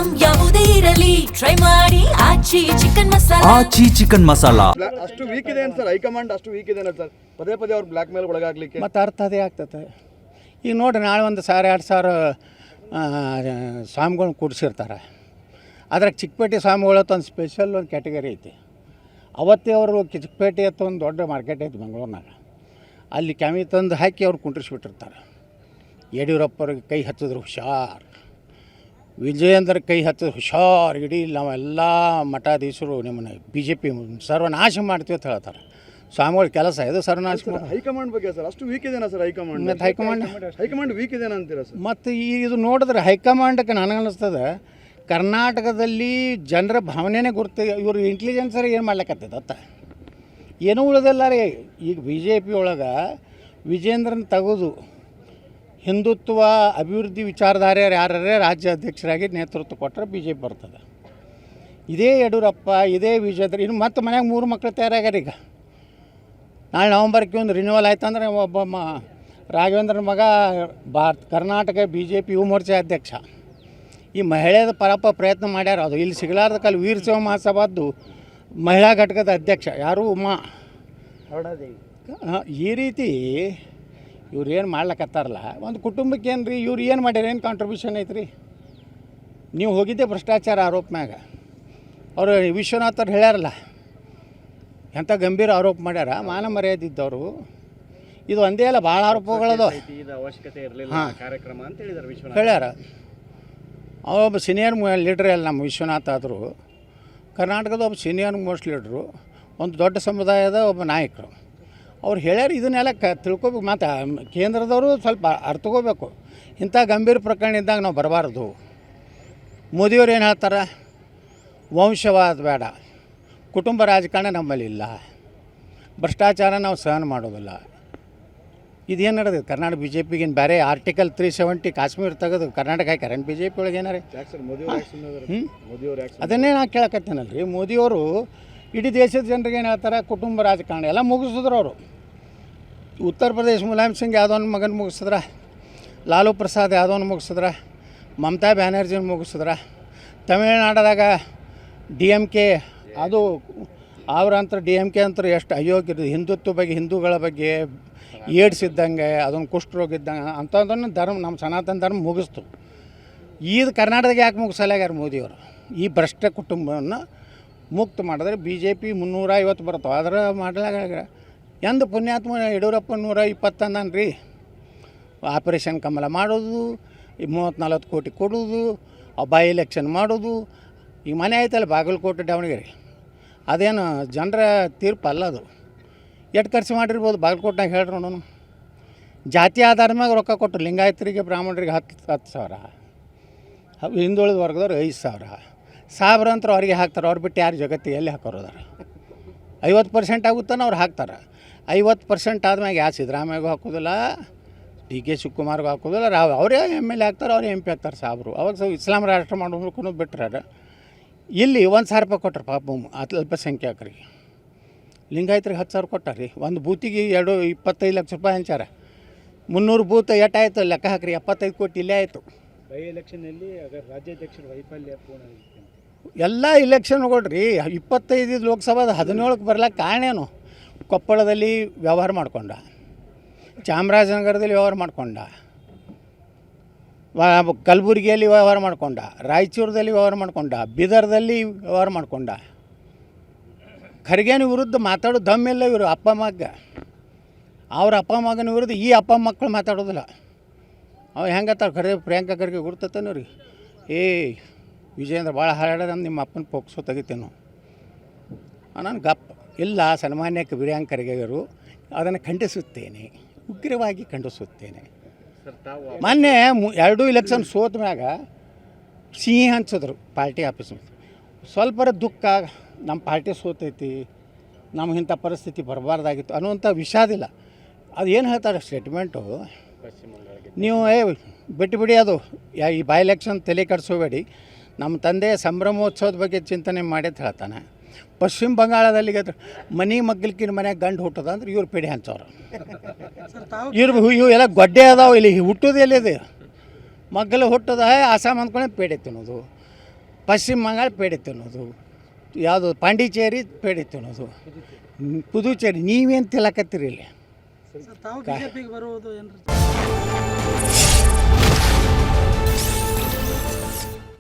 Item ಯಾವುದೇ ಇರಲಿ try ಮಾಡಿ ಆಚಿ ಚಿಕನ್ ಮಸಾಲಾ. ಅಷ್ಟು ವೀಕ್ ಇದೆ ಸರ್, ಹೈಕಮಾಂಡ್ ಅಷ್ಟು ವೀಕ್ ಇದೆ ಸರ್, ಪದೇ ಪದೇ ಅವ್ರು ಬ್ಲ್ಯಾಕ್ ಮೇಲ್ ಒಳಗಾಗ್ಲಿಕ್ಕೆ. ಮತ್ತು ಅರ್ಥ ಅದೇ ಆಗ್ತದೆ. ಈಗ ನೋಡಿರಿ, ನಾಳೆ 1,000-2,000 ಸ್ವಾಮಿಗಳನ್ನ ಕೂಡಿಸಿರ್ತಾರೆ. ಅದ್ರಾಗ ಚಿಕ್ಕಪೇಟೆ ಸ್ವಾಮಿಗಳತ್ತು ಒಂದು ಸ್ಪೆಷಲ್ ಒಂದು ಕ್ಯಾಟಗರಿ ಐತಿ. ಅವತ್ತೇ ಅವರು ಚಿಕ್ಕಪೇಟೆ ಅಂತ ಒಂದು ದೊಡ್ಡ ಮಾರ್ಕೆಟ್ ಐತಿ ಬೆಂಗಳೂರಿನಾಗ. ಅಲ್ಲಿ ಕ್ಯಾಮಿ ತಂದು ಹಾಕಿ ಅವ್ರು ಕುಂಡ್ರಿಸ್ಬಿಟ್ಟಿರ್ತಾರೆ. ಯಡಿಯೂರಪ್ಪವ್ರಿಗೆ ಕೈ ಹತ್ತಿದ್ರು ಹುಷಾರ್, ವಿಜಯೇಂದ್ರ ಕೈ ಹತ್ತಿದ್ರು ಹುಷಾರ್, ಇಡೀ ನಾವೆಲ್ಲ ಮಠಾಧೀಶರು ನಿಮ್ಮನ್ನು BJP ಸರ್ವನಾಶ ಮಾಡ್ತೀವಿ ಅಂತ ಹೇಳ್ತಾರೆ. ಸ್ವಾಮಿಗಳ ಕೆಲಸ ಇದು ಸರ್ವನಾಶ. ಹೈಕಮಾಂಡ್ ಬಗ್ಗೆ ಸರ್ ಅಷ್ಟು ವೀಕ್ ಇದೆನಾ ಸರ್ ಹೈಕಮಾಂಡ್? ಮತ್ತು ಹೈಕಮಾಂಡ್ ವೀಕ್ ಇದೆನಾ ಅಂತೀರಾ ಸರ್? ಮತ್ತು ಇದು ನೋಡಿದ್ರೆ ಹೈಕಮಾಂಡಕ್ಕೆ ನನಗನ್ನಿಸ್ತದೆ ಕರ್ನಾಟಕದಲ್ಲಿ ಜನರ ಭಾವನೆನೇ ಗುರುತು. ಇವರು ಇಂಟೆಲಿಜೆನ್ಸರ್ ಏನು ಮಾಡ್ಲಿಕ್ಕತ್ತದ ಏನೂ ಉಳಿದಿಲ್ಲ ರೀ. ಈಗ BJP ಒಳಗೆ ವಿಜೇಂದ್ರನ ತೆಗೆದು ಹಿಂದುತ್ವ ಅಭಿವೃದ್ಧಿ ವಿಚಾರಧಾರೆಯರು ಯಾರೇ ರಾಜ್ಯ ಅಧ್ಯಕ್ಷರಾಗಿ ನೇತೃತ್ವ ಕೊಟ್ಟರೆ BJP ಬರ್ತದೆ. ಇದೇ ಯಡಿಯೂರಪ್ಪ, ಇದೇ ವಿಜೇಂದ್ರ, ಇನ್ನು ಮತ್ತೆ ಮನ್ಯಾಗ 3 ಮಕ್ಕಳು ತಯಾರಾಗ್ಯಾರ. ಈಗ ನಾಳೆ ನವಂಬರ್ಗೆ ಒಂದು ರಿನ್ಯೂವಲ್ ಆಯ್ತು ಅಂದರೆ ಒಬ್ಬ ರಾಘವೇಂದ್ರನ ಮಗ ಕರ್ನಾಟಕ BJP ಯುವ ಮೋರ್ಚಾ ಅಧ್ಯಕ್ಷ. ಈ ಮಹಿಳೆಯದ ಪರಪ್ಪ ಪ್ರಯತ್ನ ಮಾಡ್ಯಾರ. ಅದು ಇಲ್ಲಿ ಸಿಗಲಾರ್ದ ಕಾಲ ವೀರಶೈವ ಮಹಾಸಭಾದ್ದು ಮಹಿಳಾ ಘಟಕದ ಅಧ್ಯಕ್ಷ ಯಾರು ಉಮಾ. ಈ ರೀತಿ ಇವ್ರು ಏನು ಮಾಡ್ಲಕತ್ತಾರಲ್ಲ, ಒಂದು ಕುಟುಂಬಕ್ಕೆ ಏನು ರೀ ಇವ್ರು ಏನು ಮಾಡ್ಯಾರ, ಏನು ಕಾಂಟ್ರಿಬ್ಯೂಷನ್ ಐತ್ರಿ? ನೀವು ಹೋಗಿದ್ದೆ ಭ್ರಷ್ಟಾಚಾರ ಆರೋಪ ಮ್ಯಾಗ. ಅವರು ವಿಶ್ವನಾಥವ್ರು ಹೇಳ್ಯಾರಲ್ಲ, ಎಂಥ ಗಂಭೀರ ಆರೋಪ ಮಾಡ್ಯಾರ, ಮಾನ ಮರ್ಯಾದೆ ಇದ್ದವರು. ಇದು ಒಂದೇ ಅಲ್ಲ, ಭಾಳ ಆರೋಪಗಳದು. ಹಾಂ, ಹೇಳ್ಯಾರ. ಅವೊಬ್ಬ ಸೀನಿಯರ್ ಲೀಡ್ರ್ ಅಲ್ಲ ನಮ್ಮ ವಿಶ್ವನಾಥ್. ಆದರೂ ಕರ್ನಾಟಕದ ಒಬ್ಬ ಸೀನಿಯರ್ ಮೋಸ್ಟ್ ಲೀಡ್ರು, ಒಂದು ದೊಡ್ಡ ಸಮುದಾಯದ ಒಬ್ಬ ನಾಯಕರು. ಅವ್ರು ಹೇಳ್ಯಾರ. ಇದನ್ನೆಲ್ಲ ತಿಳ್ಕೊಬೇಕು. ಮತ್ತು ಕೇಂದ್ರದವರು ಸ್ವಲ್ಪ ಅರ್ಥಕೋಬೇಕು. ಇಂಥ ಗಂಭೀರ ಪ್ರಕರಣ ಇದ್ದಾಗ ನಾವು ಬರಬಾರ್ದು. ಮೋದಿಯವ್ರು ಏನು ಹೇಳ್ತಾರೆ, ವಂಶವಾದ ಬೇಡ, ಕುಟುಂಬ ರಾಜಕಾರಣ ನಮ್ಮಲ್ಲಿ ಇಲ್ಲ, ಭ್ರಷ್ಟಾಚಾರ ನಾವು ಸಹನ ಮಾಡೋದಿಲ್ಲ. ಇದೇನು ನಡೆದಿದೆ ಕರ್ನಾಟಕ BJPಗಿನ ಬೇರೆ ಆರ್ಟಿಕಲ್ 370 ಕಾಶ್ಮೀರ ತೆಗೆದು ಕರ್ನಾಟಕ ಹಾಕ್ಯಾರ BJP ಒಳಗೆ ಏನಾರ? ಅದನ್ನೇ ನಾನು ಕೇಳಕತ್ತೇನಲ್ಲ ರೀ. ಮೋದಿಯವರು ಇಡೀ ದೇಶದ ಜನರಿಗೆ ಏನು ಹೇಳ್ತಾರೆ, ಕುಟುಂಬ ರಾಜಕಾರಣ ಎಲ್ಲ ಮುಗಿಸಿದ್ರು ಅವರು. ಉತ್ತರ ಪ್ರದೇಶ ಮುಲಾಯಮ್ ಸಿಂಗ್ ಯಾದವ್ನ ಮಗನ ಮುಗಿಸಿದ್ರ, ಲಾಲೂ ಪ್ರಸಾದ್ ಯಾದವ್ನ ಮುಗಿಸಿದ್ರ, ಮಮತಾ ಬ್ಯಾನರ್ಜಿನ ಮುಗಿಸಿದ್ರ, ತಮಿಳುನಾಡದಾಗ DMK ಅದು ಅವರಂತರ DMK ಅಂತ ಎಷ್ಟು ಅಯೋಗ್ಯರು, ಹಿಂದುತ್ವ ಬಗ್ಗೆ, ಹಿಂದೂಗಳ ಬಗ್ಗೆ, ಏಡ್ಸ್ ಇದ್ದಂಗೆ, ಅದೊಂದು ಕುಷ್ಠರೋಗ ಇದ್ದಂಗೆ ಅಂಥದ್ದನ್ನು ಧರ್ಮ, ನಮ್ಮ ಸನಾತನ ಧರ್ಮ ಮುಗಿಸ್ತು. ಇದು ಕರ್ನಾಟಕ ಯಾಕೆ ಮುಗಿಸಲಾಗ್ಯಾರ ಮೋದಿಯವರು? ಈ ಭ್ರಷ್ಟ ಕುಟುಂಬವನ್ನು ಮುಕ್ತ ಮಾಡಿದ್ರೆ BJP 350 ಬರ್ತಾವೆ. ಅದರ ಮಾಡಲಾಗ ಎಂದು ಪುಣ್ಯಾತ್ಮ ಯಡಿಯೂರಪ್ಪ 120 ಅಂದಾನ ರೀ. ಆಪರೇಷನ್ ಕಮಲ ಮಾಡೋದು, 30-40 ಕೋಟಿ ಕೊಡೋದು, ಬೈ ಎಲೆಕ್ಷನ್ ಮಾಡೋದು. ಈಗ ಮನೆ ಆಯ್ತಲ್ಲ ಬಾಗಲಕೋಟೆ ದಾವಣಗೆರೆ, ಅದೇನು ಜನರ ತೀರ್ಪು ಅಲ್ಲ ಅದು. ಎಷ್ಟು ಖರ್ಚು ಮಾಡಿರ್ಬೋದು ಬಾಗಲಕೋಟೆನಾಗ ಹೇಳ್ರಿ ನೋಡೋಣ. ಜಾತಿ ಆಧಾರ ಮ್ಯಾಗ ರೊಕ್ಕ ಕೊಟ್ಟರು. ಲಿಂಗಾಯತರಿಗೆ ಬ್ರಾಹ್ಮಣರಿಗೆ 10,000, ಹಿಂದುಳಿದ ವರ್ಗದವ್ರು 5,000. ಸಾವಿರಾಂತರ ಅವ್ರಿಗೆ ಹಾಕ್ತಾರೆ. ಅವ್ರು ಬಿಟ್ಟು ಯಾರು ಜಗತ್ತಿಗೆ ಎಲ್ಲಿ ಹಾಕೋರು ಅದಾರ? 50% ಆಗುತ್ತಾನೆ ಅವ್ರು ಹಾಕ್ತಾರೆ. 50% ಆದ್ಮ್ಯಾಗ ಯಾರು ಸಿದ್ದರಾಮಯ್ಯಗೂ ಹಾಕೋದಿಲ್ಲ, DK ಶಿವಕುಮಾರ್ಗೂ ಹಾಕೋದಿಲ್ಲ, ಅವರೇ MLA ಆಗ್ತಾರೆ, ಅವರೇ MP ಆಗ್ತಾರೆ ಸಾಬ್ರು. ಅವಾಗ ಇಸ್ಲಾಂ ರಾಷ್ಟ್ರ ಮಾಡೋದು ಬಿಟ್ಟರೆ ಇಲ್ಲಿ 1,000 ರೂಪಾಯಿ ಕೊಟ್ಟರು ಪಾಪ ಅಲ್ಪಸಂಖ್ಯಾತರಿಗೆ. ಲಿಂಗಾಯತರಿಗೆ 10,000 ಕೊಟ್ಟಾರ್ರಿ. ಒಂದು ಬೂತಿಗೆ 25 ಲಕ್ಷ ರೂಪಾಯಿ ಹಂಚಾರ. 300 ಬೂತ್ ಎಷ್ಟಾಯಿತು ಲೆಕ್ಕ ಹಾಕ್ರಿ, 75 ಕೋಟಿ ಇಲ್ಲೇ ಆಯಿತು. ಬೈ ಎಲೆಕ್ಷನಲ್ಲಿ ರಾಜ್ಯಾಧ್ಯಕ್ಷರ ವೈಫಲ್ಯ ಎಲ್ಲ ಇಲೆಕ್ಷನ್ ಕೊಡ್ರಿ. 25 ಲೋಕಸಭಾದ 17ಕ್ಕೆ ಬರ್ಲಿಕ್ಕೆ ಕಾರಣ ಏನು? ಕೊಪ್ಪಳದಲ್ಲಿ ವ್ಯವಹಾರ ಮಾಡ್ಕೊಂಡ, ಚಾಮರಾಜನಗರದಲ್ಲಿ ವ್ಯವಹಾರ ಮಾಡ್ಕೊಂಡ, ಕಲಬುರಗಿಯಲ್ಲಿ ವ್ಯವಹಾರ ಮಾಡ್ಕೊಂಡ, ರಾಯಚೂರದಲ್ಲಿ ವ್ಯವಹಾರ ಮಾಡ್ಕೊಂಡ, ಬೀದರ್ದಲ್ಲಿ ವ್ಯವಹಾರ ಮಾಡ್ಕೊಂಡ. ಖರ್ಗೆನ ವಿರುದ್ಧ ಮಾತಾಡೋ ದಮ್ಮೆಲ್ಲ ಇವರು ಅಪ್ಪ ಮಗ. ಅವ್ರ ಅಪ್ಪ ಮಗನ ವಿರುದ್ಧ ಈ ಅಪ್ಪ ಮಕ್ಕಳು ಮಾತಾಡೋದಿಲ್ಲ. ಅವ ಹೆಂಗತ್ತಾರ ಖರ್ಗೆ ಪ್ರಿಯಾಂಕಾ ಖರ್ಗೆ ಗುರ್ತತಾನೆ ಅವ್ರಿಗೆ. ವಿಜಯೇಂದ್ರ ಭಾಳ ಹಾರಾಡೋದು ನಿಮ್ಮ ಅಪ್ಪನ ಪೋಕ್ಸೋ ತೆಗಿತೇನೋ ನಾನು ಗಪ್ ಇಲ್ಲ. ಸನ್ಮಾನ್ಯ ಪ್ರಿಯಾಂಕಾ ಖರ್ಗೆಯವರು ಅದನ್ನು ಖಂಡಿಸುತ್ತೇನೆ, ಉಗ್ರವಾಗಿ ಖಂಡಿಸುತ್ತೇನೆ. ಮೊನ್ನೆ 2 ಇಲೆಕ್ಷನ್ ಸೋತ ಮ್ಯಾಗ ಸಿಹಿ ಹಂಚಿದ್ರು ಪಾರ್ಟಿ ಆಫೀಸ್. ಸ್ವಲ್ಪರ ದುಃಖ, ನಮ್ಮ ಪಾರ್ಟಿ ಸೋತೈತಿ, ನಮ್ಗೆ ಇಂಥ ಪರಿಸ್ಥಿತಿ ಬರಬಾರ್ದಾಗಿತ್ತು ಅನ್ನುವಂಥ ವಿಷಾದಿಲ್ಲ. ಅದು ಏನು ಹೇಳ್ತಾರೆ ಸ್ಟೇಟ್ಮೆಂಟು, ನೀವು ಬಿಟ್ಟು ಅದು ಈ ಬೈ ಎಲೆಕ್ಷನ್ ತಲೆ ಕೆಡಿಸೋಬೇಡಿ, ನಮ್ಮ ತಂದೆ ಸಂಭ್ರಮೋತ್ಸವದ ಬಗ್ಗೆ ಚಿಂತನೆ ಮಾಡಿ ಅಂತ ಹೇಳ್ತಾನೆ. ಪಶ್ಚಿಮ ಬಂಗಾಳದಲ್ಲಿ ಮನೆ ಮಗ್ಗಲ್ಕಿನ ಮನ್ಯಾಗ ಗಂಡು ಹುಟ್ಟದ ಅಂದ್ರೆ ಇವ್ರು ಪೇಡೆ ಹಂಚವ್ರು. ಇವು ಎಲ್ಲ ಗೊಡ್ಡೆ ಅದಾವೆ. ಇಲ್ಲಿ ಹುಟ್ಟೋದು ಎಲ್ಲಿದೆ? ಮಗ್ಗಲು ಹುಟ್ಟದ ಆಸಾಮ್ ಅಂದ್ಕೊಂಡೆ ಪೇಡೆ ತಿನ್ನೋದು. ಪಶ್ಚಿಮ ಬಂಗಾಳ ಪೇಡೆ ತಿನ್ನೋದು, ಯಾವುದು ಪಾಂಡಿಚೇರಿ ಪೇಡೆ ತಿನ್ನೋದು, ಪುದುಚೇರಿ. ನೀವೇನು ತಿನ್ನಕತ್ತೀರಿ ಇಲ್ಲಿ? ತಾವು ಬಿಜೆಪಿಗೆ ಬರುವುದು ಏನು